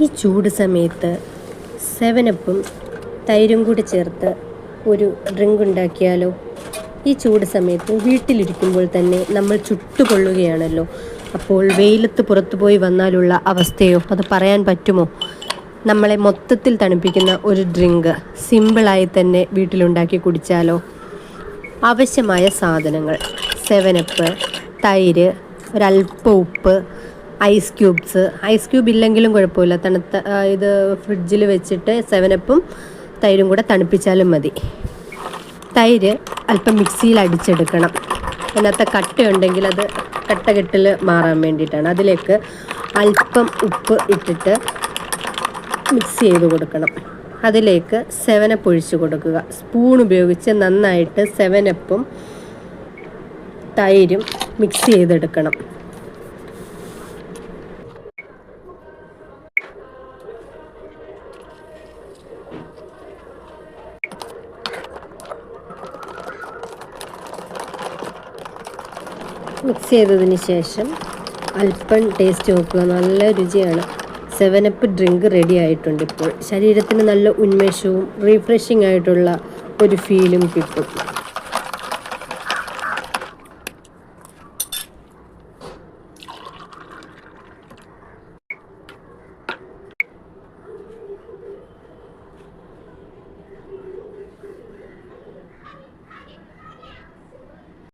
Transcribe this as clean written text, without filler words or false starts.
ഈ ചൂട് സമയത്ത് 7-അപ്പും തൈരും കൂടി ചേർത്ത് ഒരു ഡ്രിങ്ക് ഉണ്ടാക്കിയാലോ? ഈ ചൂട് സമയത്ത് വീട്ടിലിരിക്കുമ്പോൾ തന്നെ നമ്മൾ ചുട്ടുകൊള്ളുകയാണല്ലോ. അപ്പോൾ വെയിലത്ത് പുറത്തു പോയി വന്നാലുള്ള അവസ്ഥയോ അത് പറയാൻ പറ്റുമോ? നമ്മളെ മൊത്തത്തിൽ തണുപ്പിക്കുന്ന ഒരു ഡ്രിങ്ക് സിമ്പിളായി തന്നെ വീട്ടിലുണ്ടാക്കി കുടിച്ചാലോ? ആവശ്യമായ സാധനങ്ങൾ: 7-അപ്പ്, തൈര്, ഒരല്പം ഉപ്പ്, ഐസ് ക്യൂബ് ഇല്ലെങ്കിലും കുഴപ്പമില്ല. തണുത്ത ഇത് ഫ്രിഡ്ജിൽ വെച്ചിട്ട് 7-അപ്പും തൈരും കൂടെ തണുപ്പിച്ചാലും മതി. തൈര് അല്പം മിക്സിയിൽ അടിച്ചെടുക്കണം. അതിനകത്ത് കട്ടയുണ്ടെങ്കിൽ അത് കെട്ടൽ മാറാൻ വേണ്ടിയിട്ടാണ്. അതിലേക്ക് അല്പം ഉപ്പ് ഇട്ടിട്ട് മിക്സ് ചെയ്ത് കൊടുക്കണം. അതിലേക്ക് 7-അപ്പ് ഒഴിച്ച് കൊടുക്കുക. സ്പൂൺ ഉപയോഗിച്ച് നന്നായിട്ട് 7-അപ്പും തൈരും മിക്സ് ചെയ്തെടുക്കണം. മിക്സ് ചെയ്തതിന് ശേഷം അല്പം ടേസ്റ്റ് നോക്കുക. നല്ല രുചിയാണ്. 7-അപ്പ് ഡ്രിങ്ക് റെഡി ആയിട്ടുണ്ട്. ഇപ്പോൾ ശരീരത്തിന് നല്ല ഉന്മേഷവും റീഫ്രഷിംഗ് ആയിട്ടുള്ള ഒരു ഫീലും കിട്ടും.